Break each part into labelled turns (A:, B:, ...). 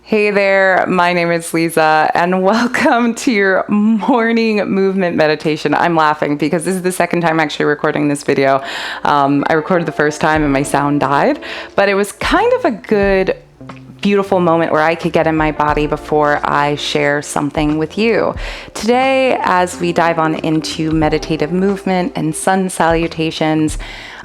A: Hey there, my name is Lisa, and welcome to your morning movement meditation. I'm laughing because this is the second time actually recording this video. I recorded the first time and my sound died, but it was kind of a good, beautiful moment where I could get in my body before I share something with you. Today, as we dive on into meditative movement and sun salutations,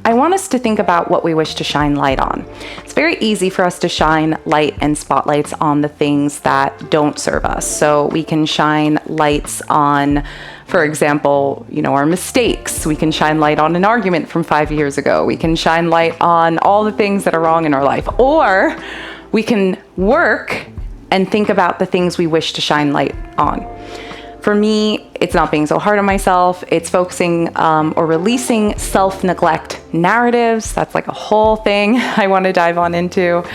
A: I want us to think about what we wish to shine light on. It's very easy for us to shine light and spotlights on the things that don't serve us. So we can shine lights on, for example, our mistakes. We can shine light on an argument from 5 years ago. We can shine light on all the things that are wrong in our life. Or we can work and think about the things we wish to shine light on. For me, it's not being so hard on myself. It's focusing or releasing self-neglect narratives. That's like a whole thing I want to dive on into.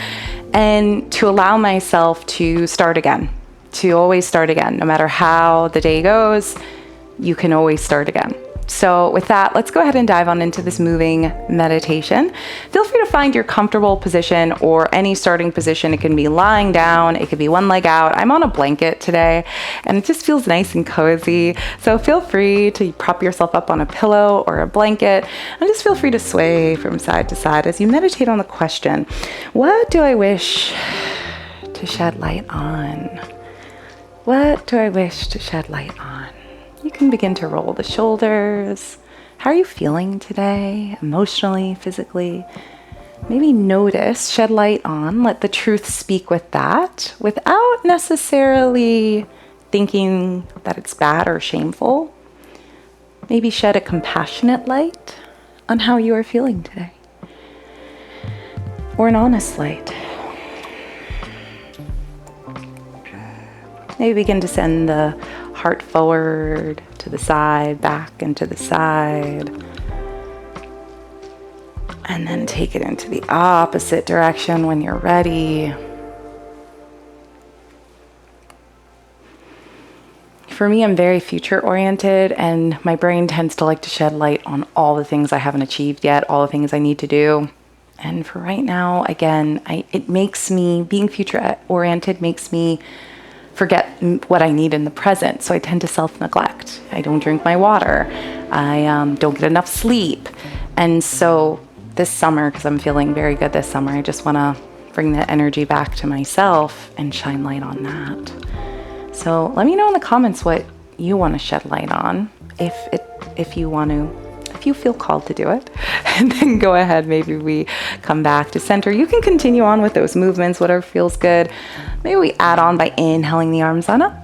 A: And to allow myself to start again, to always start again. No matter how the day goes, you can always start again. So with that, let's go ahead and dive on into this moving meditation. Feel free to find your comfortable position or any starting position. It can be lying down, it could be one leg out. I'm on a blanket today and it just feels nice and cozy. So feel free to prop yourself up on a pillow or a blanket and just feel free to sway from side to side as you meditate on the question, what do I wish to shed light on? What do I wish to shed light on? You can begin to roll the shoulders. How are you feeling today? Emotionally, physically? Maybe notice, shed light on, let the truth speak with that without necessarily thinking that it's bad or shameful. Maybe shed a compassionate light on how you are feeling today. Or an honest light. Maybe begin to send the heart forward, to the side, back and to the side. And then take it into the opposite direction when you're ready. For me, I'm very future oriented and my brain tends to like to shed light on all the things I haven't achieved yet, all the things I need to do. And for right now, again, it makes me, being future oriented makes me forget what I need in the present. So I tend to self-neglect. I don't drink my water. I don't get enough sleep. And so this summer, because I'm feeling very good this summer, I just want to bring that energy back to myself and shine light on that. So let me know in the comments what you want to shed light on, if you want to, if you feel called to do it. And then go ahead, maybe we come back to center. You can continue on with those movements, whatever feels good. Maybe we add on by inhaling the arms on up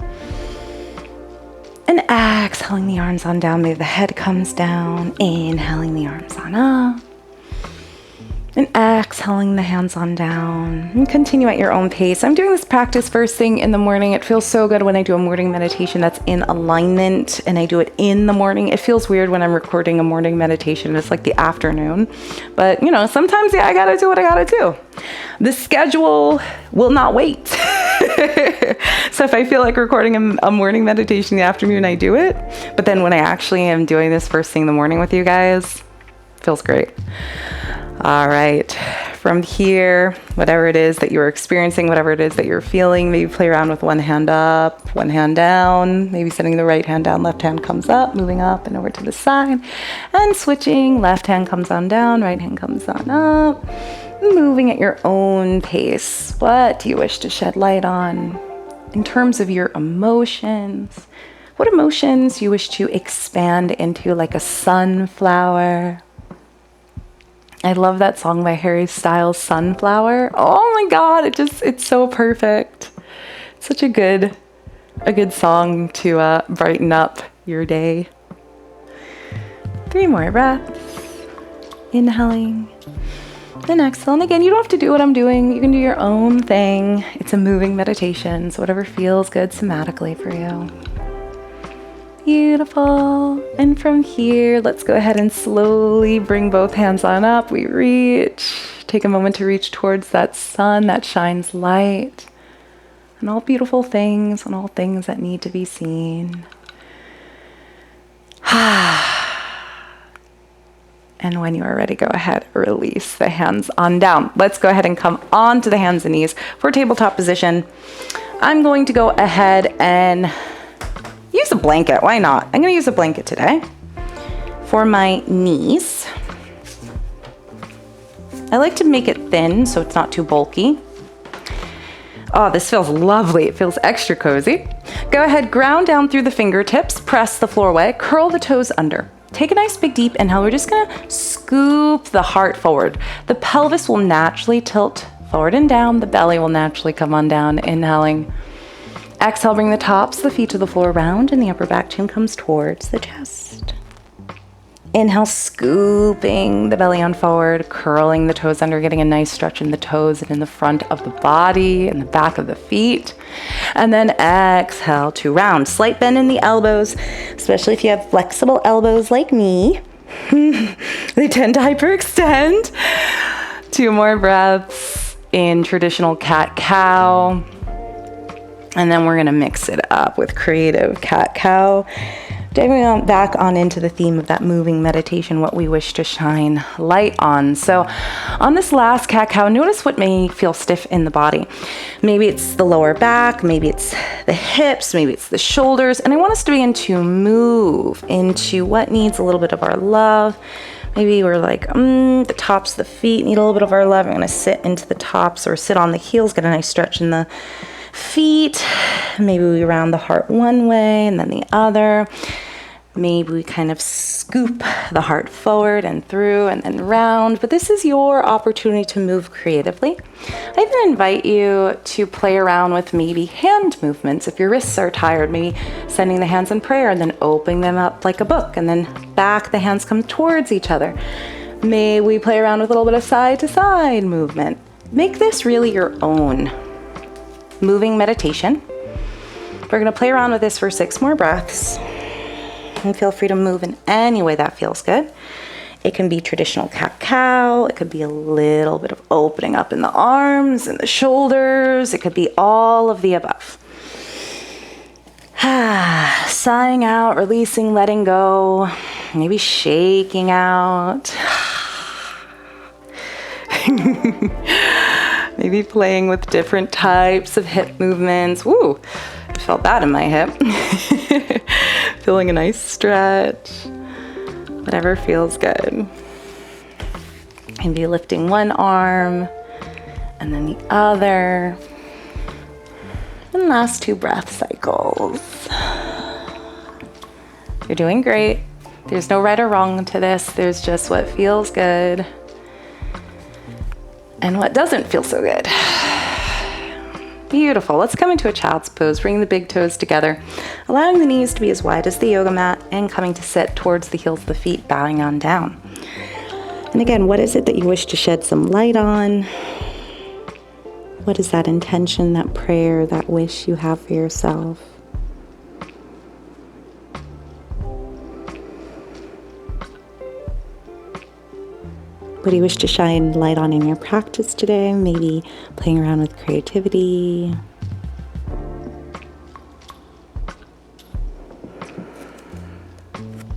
A: and exhaling the arms on down. Maybe the head comes down, inhaling the arms on up and exhaling the hands on down, and continue at your own pace. I'm doing this practice first thing in the morning. It feels so good when I do a morning meditation that's in alignment and I do it in the morning. It feels weird when I'm recording a morning meditation. It's like the afternoon, but sometimes I gotta do what I gotta do. The schedule will not wait. So if I feel like recording a morning meditation in the afternoon, I do it. But then when I actually am doing this first thing in the morning with you guys, it feels great. All right, from here, whatever it is that you're experiencing, whatever it is that you're feeling, maybe play around with one hand up, one hand down, maybe setting the right hand down, left hand comes up, moving up and over to the side, and switching, left hand comes on down, right hand comes on up, moving at your own pace. What do you wish to shed light on in terms of your emotions? What emotions you wish to expand into, like a sunflower? I love that song by Harry Styles, Sunflower. Oh my God, it's so perfect. It's such a good song to brighten up your day. 3 more breaths. Inhaling and exhaling. Again, you don't have to do what I'm doing. You can do your own thing. It's a moving meditation, so whatever feels good somatically for you. Beautiful. And from here, let's go ahead and slowly bring both hands on up. We reach. Take a moment to reach towards that sun that shines light on all beautiful things, on all things that need to be seen. And when you are ready, go ahead, release the hands on down. Let's go ahead and come onto the hands and knees for tabletop position. I'm going to go ahead and use a blanket. Why not? I'm going to use a blanket today for my knees. I like to make it thin so it's not too bulky. Oh, this feels lovely. It feels extra cozy. Go ahead, ground down through the fingertips, press the floor away, curl the toes under. Take a nice big deep inhale. We're just gonna scoop the heart forward. The pelvis will naturally tilt forward and down. The belly will naturally come on down, inhaling. Exhale, bring the tops of the feet to the floor, round, and the upper back chin comes towards the chest. Inhale, scooping the belly on forward, curling the toes under, getting a nice stretch in the toes and in the front of the body and the back of the feet. And then exhale to round. Slight bend in the elbows, especially if you have flexible elbows like me. They tend to hyperextend. 2 more breaths in traditional cat-cow. And then we're gonna mix it up with creative cat-cow. Diving on back on into the theme of that moving meditation, what we wish to shine light on. So on this last cat-cow, notice what may feel stiff in the body. Maybe it's the lower back, maybe it's the hips, maybe it's the shoulders. And I want us to begin to move into what needs a little bit of our love. Maybe we're like, the tops of the feet need a little bit of our love. I'm gonna sit into the tops or sit on the heels, get a nice stretch in the feet. Maybe we round the heart one way and then the other. Maybe we kind of scoop the heart forward and through and then round, but this is your opportunity to move creatively. I even invite you to play around with maybe hand movements. If your wrists are tired, maybe sending the hands in prayer and then opening them up like a book, and then back the hands come towards each other. May we play around with a little bit of side to side movement. Make this really your own moving meditation. We're gonna play around with this for 6 more breaths. And feel free to move in any way that feels good. It can be traditional cat-cow. It could be a little bit of opening up in the arms and the shoulders. It could be all of the above. Sighing out, releasing, letting go, maybe shaking out. Maybe playing with different types of hip movements. Woo, I felt that in my hip. Feeling a nice stretch. Whatever feels good. Maybe lifting one arm and then the other. And last 2 breath cycles. You're doing great. There's no right or wrong to this. There's just what feels good and what doesn't feel so good. Beautiful. Let's come into a child's pose. Bring the big toes together, allowing the knees to be as wide as the yoga mat and coming to sit towards the heels of the feet, bowing on down. And again, what is it that you wish to shed some light on? What is that intention, that prayer, that wish you have for yourself? What do you wish to shine light on in your practice today? Maybe playing around with creativity.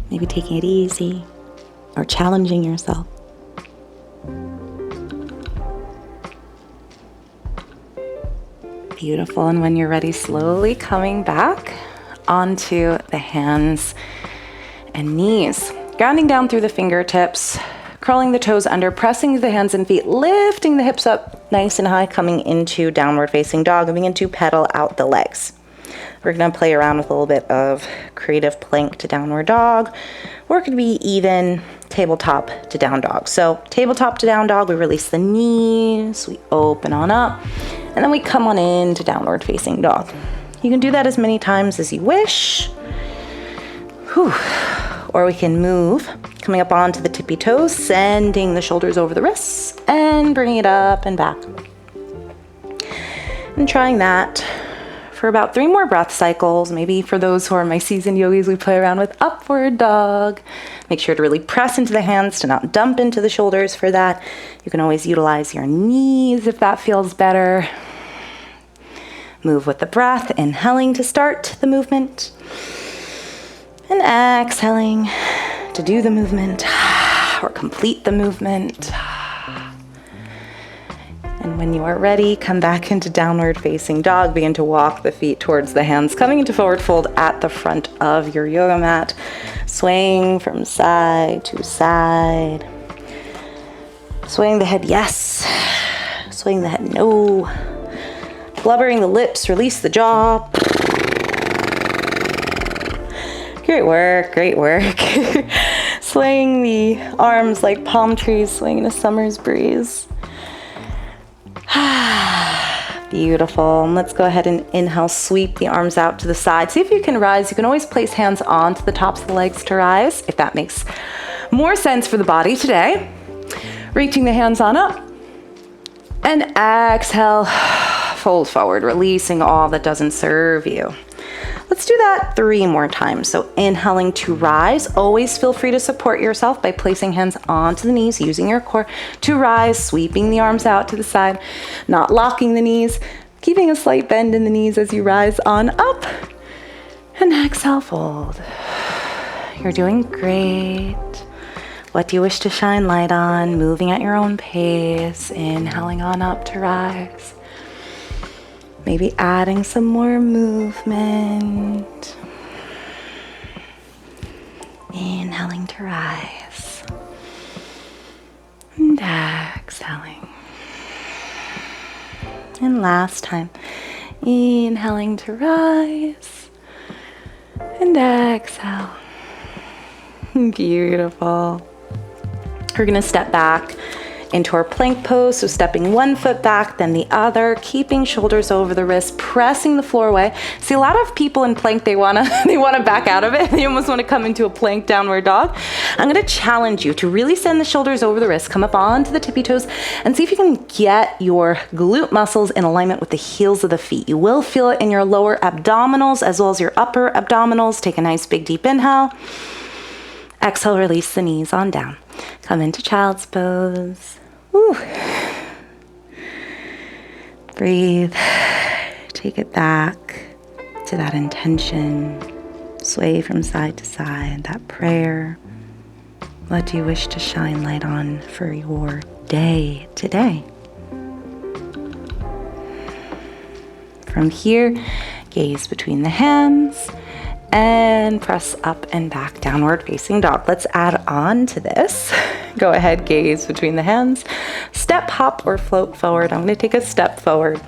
A: Maybe taking it easy or challenging yourself. Beautiful. And when you're ready, slowly coming back onto the hands and knees. Grounding down through the fingertips. Curling the toes under, pressing the hands and feet, lifting the hips up nice and high, coming into downward facing dog, and begin to pedal out the legs. We're gonna play around with a little bit of creative plank to downward dog, or it could be even tabletop to down dog. So tabletop to down dog, we release the knees, we open on up, and then we come on into downward facing dog. You can do that as many times as you wish. Whew. Or we can move, coming up onto the tippy toes, sending the shoulders over the wrists, and bringing it up and back. And trying that for about 3 more breath cycles. Maybe for those who are my seasoned yogis, we play around with upward dog. Make sure to really press into the hands to not dump into the shoulders for that. You can always utilize your knees if that feels better. Move with the breath, inhaling to start the movement. And exhaling to do the movement. or complete the movement. And when you are ready, come back into downward facing dog. Begin to walk the feet towards the hands, coming into forward fold at the front of your yoga mat. Swaying from side to side. Swaying the head, yes. Swaying the head, no. Blubbering the lips, release the jaw. Great work, great work. Swaying the arms like palm trees, swaying in a summer's breeze. Beautiful. And let's go ahead and inhale, sweep the arms out to the side. See if you can rise. You can always place hands onto the tops of the legs to rise, if that makes more sense for the body today. Reaching the hands on up. And exhale, fold forward, releasing all that doesn't serve you. Let's do that 3 more times. So inhaling to rise. Always feel free to support yourself by placing hands onto the knees, using your core to rise, sweeping the arms out to the side, not locking the knees, keeping a slight bend in the knees as you rise on up. And exhale, fold. You're doing great. What do you wish to shine light on? Moving at your own pace, inhaling on up to rise. Maybe adding some more movement. Inhaling to rise. And exhaling. And last time. Inhaling to rise. And exhale. Beautiful. We're going to step back into our plank pose. So stepping one foot back, then the other, keeping shoulders over the wrists, pressing the floor away. See, a lot of people in plank, they wanna back out of it. They almost want to come into a plank downward dog. I'm going to challenge you to really send the shoulders over the wrists, come up onto the tippy toes, and see if you can get your glute muscles in alignment with the heels of the feet. You will feel it in your lower abdominals as well as your upper abdominals. Take a nice big deep inhale. Exhale, release the knees on down. Come into child's pose. Woo. Breathe. Take it back to that intention. Sway from side to side. That prayer. What do you wish to shine light on for your day today? From here, gaze between the hands. And press up and back, downward facing dog. Let's add on to this. Go ahead, gaze between the hands. Step, hop, or float forward. I'm going to take a step forward.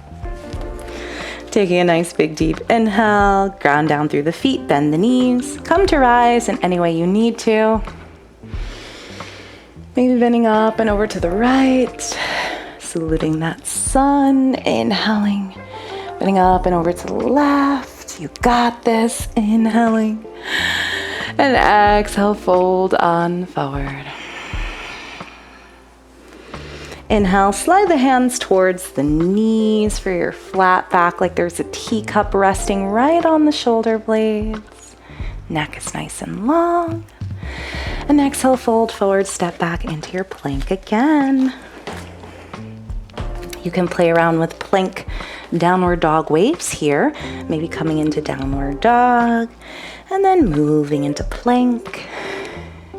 A: Taking a nice big deep inhale, ground down through the feet, bend the knees. Come to rise in any way you need to. Maybe bending up and over to the right. Saluting that sun. Inhaling, bending up and over to the left. You got this. Inhaling. And exhale, fold on forward. Inhale, slide the hands towards the knees for your flat back, like there's a teacup resting right on the shoulder blades. Neck is nice and long. And exhale, fold forward, step back into your plank again. You can play around with plank downward dog waves here, maybe coming into downward dog and then moving into plank,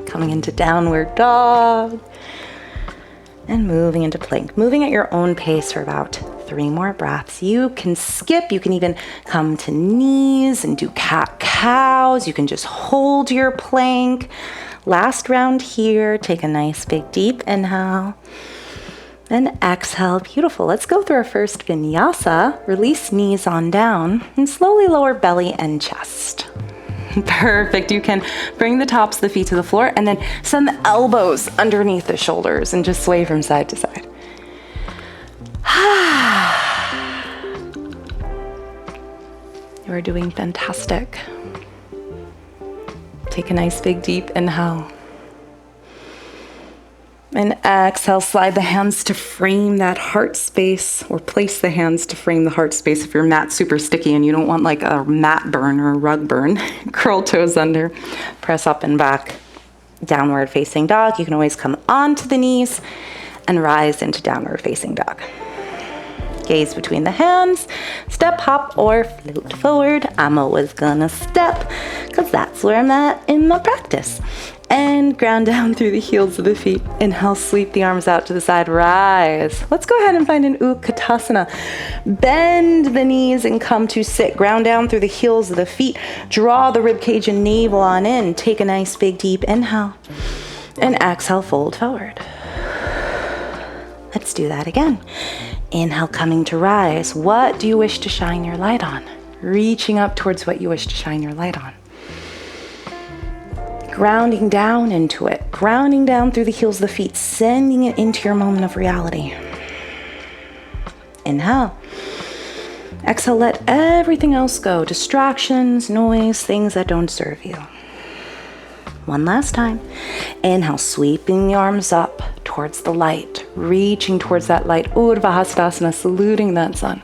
A: coming into downward dog and moving into plank, moving at your own pace for about 3 more breaths. You can skip, you can even come to knees and do cat-cows. You can just hold your plank. Last round here, take a nice big deep inhale. And exhale, beautiful. Let's go through our first vinyasa. Release knees on down and slowly lower belly and chest. Perfect. You can bring the tops of the feet to the floor and then send the elbows underneath the shoulders and just sway from side to side. You are doing fantastic. Take a nice big deep inhale. And exhale, slide the hands to frame that heart space, or place the hands to frame the heart space if your mat's super sticky and you don't want like a mat burn or a rug burn. Curl toes under, press up and back, downward facing dog. You can always come onto the knees and rise into downward facing dog. Gaze between the hands, step, hop, or float forward. I'm always gonna step because that's where I'm at in my practice. And ground down through the heels of the feet. Inhale, sweep the arms out to the side, rise. Let's go ahead and find an Utkatasana. Bend the knees and come to sit. Ground down through the heels of the feet. Draw the rib cage and navel on in. Take a nice big deep inhale. And exhale, fold forward. Let's do that again. Inhale, coming to rise. What do you wish to shine your light on? Reaching up towards what you wish to shine your light on. Grounding down into it. Grounding down through the heels of the feet. Sending it into your moment of reality. Inhale. Exhale, let everything else go. Distractions, noise, things that don't serve you. One last time. Inhale, sweeping the arms up towards the light. Reaching towards that light. Urdhva Hastasana, saluting that sun.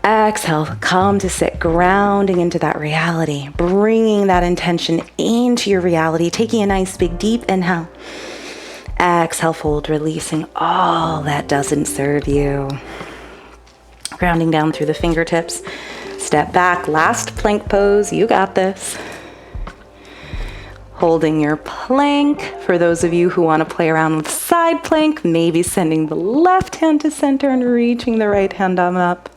A: Exhale, come to sit, grounding into that reality, bringing that intention into your reality, taking a nice big deep inhale. Exhale, fold, releasing all that doesn't serve you. Grounding down through the fingertips. Step back, last plank pose, you got this. Holding your plank. For those of you who want to play around with side plank, maybe sending the left hand to center and reaching the right hand on up.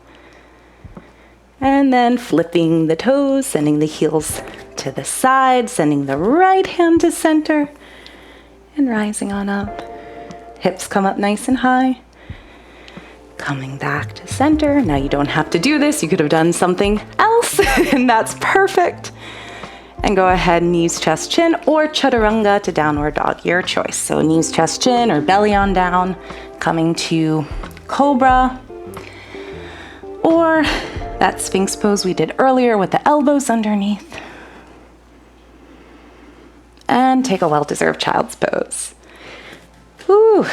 A: And then flipping the toes, sending the heels to the side, sending the right hand to center, and rising on up. Hips come up nice and high. Coming back to center. Now you don't have to do this. You could have done something else, and that's perfect. And go ahead, knees, chest, chin, or chaturanga to downward dog, your choice. So knees, chest, chin, or belly on down, coming to cobra, or that Sphinx pose we did earlier with the elbows underneath. And take a well-deserved child's pose. Ooh.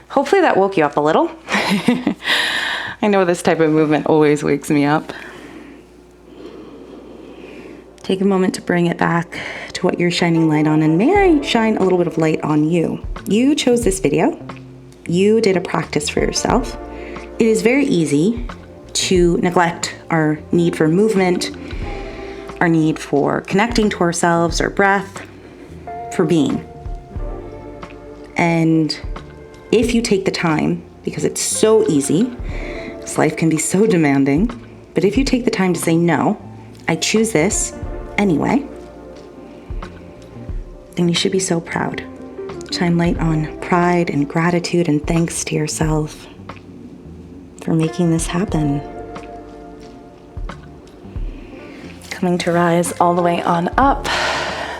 A: Hopefully that woke you up a little. I know this type of movement always wakes me up. Take a moment to bring it back to what you're shining light on, and may I shine a little bit of light on you. You chose this video. You did a practice for yourself. It is very easy to neglect our need for movement, our need for connecting to ourselves, our breath, for being. And if you take the time, because it's so easy, because life can be so demanding, but if you take the time to say, no, I choose this anyway, then you should be so proud. Shine light on pride and gratitude and thanks to yourself for making this happen. Coming to rise all the way on up,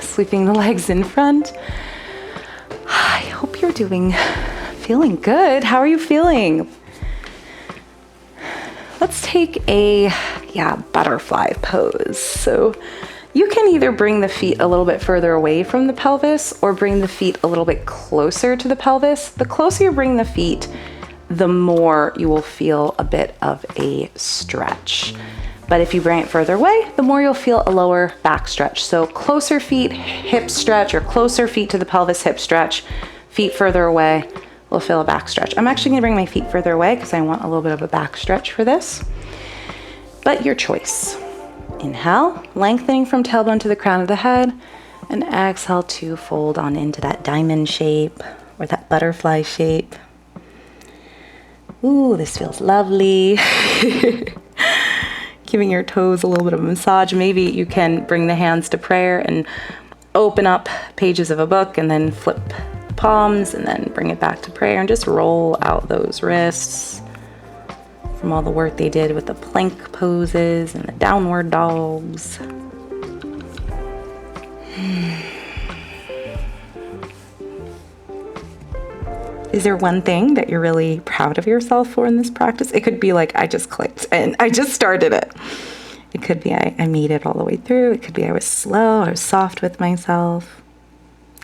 A: sweeping the legs in front. I hope you're feeling good. How are you feeling? Let's take a butterfly pose. So you can either bring the feet a little bit further away from the pelvis or bring the feet a little bit closer to the pelvis. The closer you bring the feet, the more you will feel a bit of a stretch. But if you bring it further away, the more you'll feel a lower back stretch. So closer feet, hip stretch, or closer feet to the pelvis, hip stretch. Feet further away, we'll feel a back stretch. I'm actually gonna bring my feet further away because I want a little bit of a back stretch for this. But your choice. Inhale, lengthening from tailbone to the crown of the head, and exhale to fold on into that diamond shape or that butterfly shape. Ooh, this feels lovely. Giving your toes a little bit of a massage. Maybe you can bring the hands to prayer and open up pages of a book and then flip palms and then bring it back to prayer and just roll out those wrists from all the work they did with the plank poses and the downward dogs. Is there one thing that you're really proud of yourself for in this practice? It could be like, I just clicked and I just started it. It could be I made it all the way through. It could be I was slow, I was soft with myself.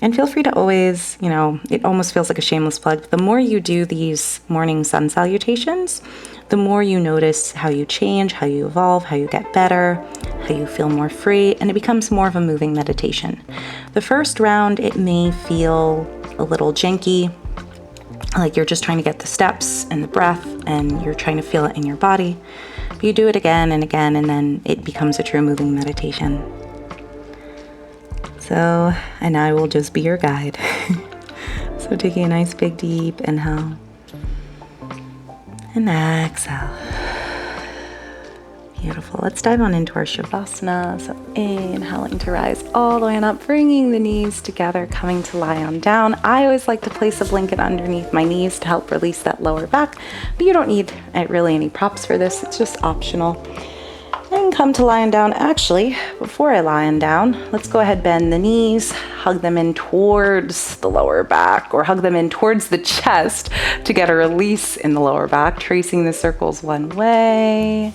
A: And feel free to always, it almost feels like a shameless plug. The more you do these morning sun salutations, the more you notice how you change, how you evolve, how you get better, how you feel more free, and it becomes more of a moving meditation. The first round, it may feel a little janky, like you're just trying to get the steps and the breath and you're trying to feel it in your body. But you do it again and again, and then it becomes a true moving meditation. So, and I will just be your guide. So taking a nice big deep inhale and exhale. Beautiful. Let's dive on into our Shavasana. So inhaling to rise all the way on up, bringing the knees together, coming to lie on down. I always like to place a blanket underneath my knees to help release that lower back, but you don't need really any props for this. It's just optional. And come to lying down. Actually, before I lie down, let's go ahead, bend the knees, hug them in towards the lower back, or hug them in towards the chest to get a release in the lower back, tracing the circles one way.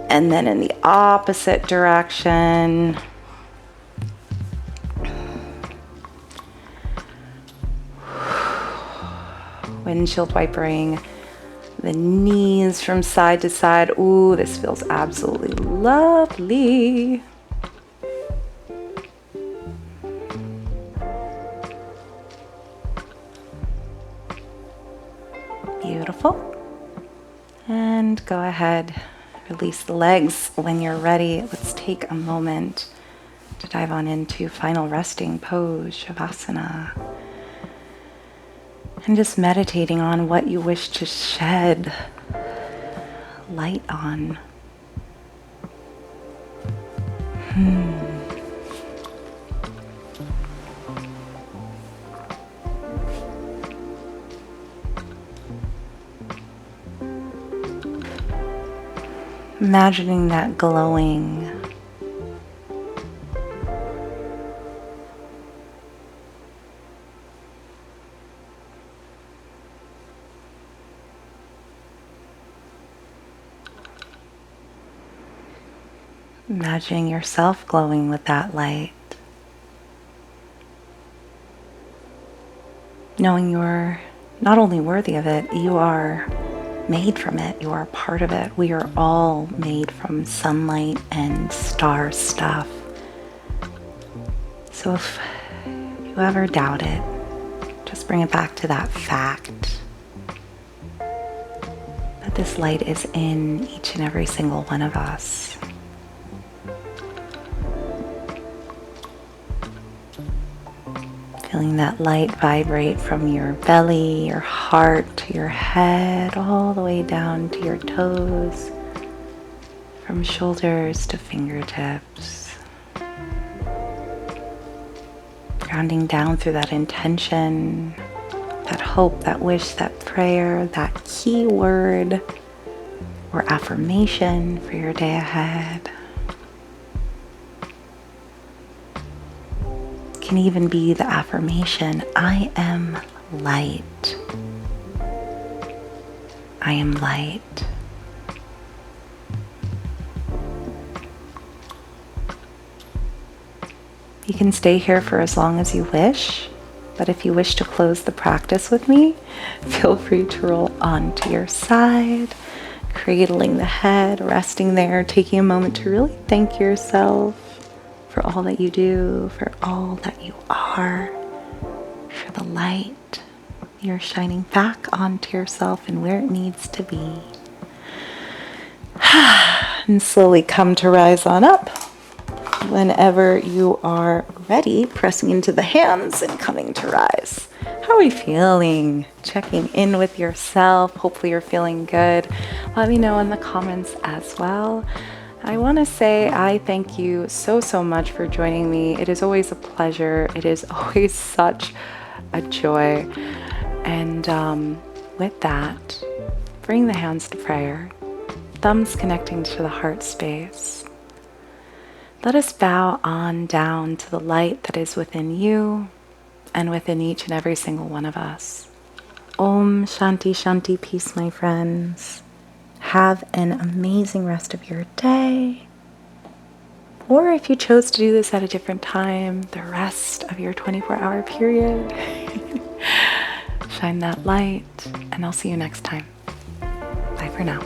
A: And then in the opposite direction. Windshield wipering the knees from side to side. Ooh, this feels absolutely lovely. Beautiful. And go ahead. Release the legs when you're ready. Let's take a moment to dive on into final resting pose, Shavasana. And just meditating on what you wish to shed light on. Imagining that glowing, imagining yourself glowing with that light, knowing you're not only worthy of it, you are made from it. You are a part of it. We are all made from sunlight and star stuff. So if you ever doubt it, just bring it back to that fact that this light is in each and every single one of us. Feeling that light vibrate from your belly, your heart, to your head, all the way down to your toes, from shoulders to fingertips. Grounding down through that intention, that hope, that wish, that prayer, that key word or affirmation for your day ahead. Can even be the affirmation, I am light. I am light. You can stay here for as long as you wish, but if you wish to close the practice with me, feel free to roll onto your side, cradling the head, resting there, taking a moment to really thank yourself for all that you do, for all that you are, for the light you're shining back onto yourself and where it needs to be. And slowly come to rise on up. Whenever you are ready, pressing into the hands and coming to rise. How are we feeling? Checking in with yourself. Hopefully you're feeling good. Let me know in the comments as well. I want to say I thank you so much for joining me. It is always a pleasure. It is always such a joy. And with that, bring the hands to prayer. Thumbs connecting to the heart space. Let us bow on down to the light that is within you and within each and every single one of us. Om Shanti Shanti, peace, my friends. Have an amazing rest of your day. Or if you chose to do this at a different time, the rest of your 24-hour period. Shine that light, and I'll see you next time. Bye for now.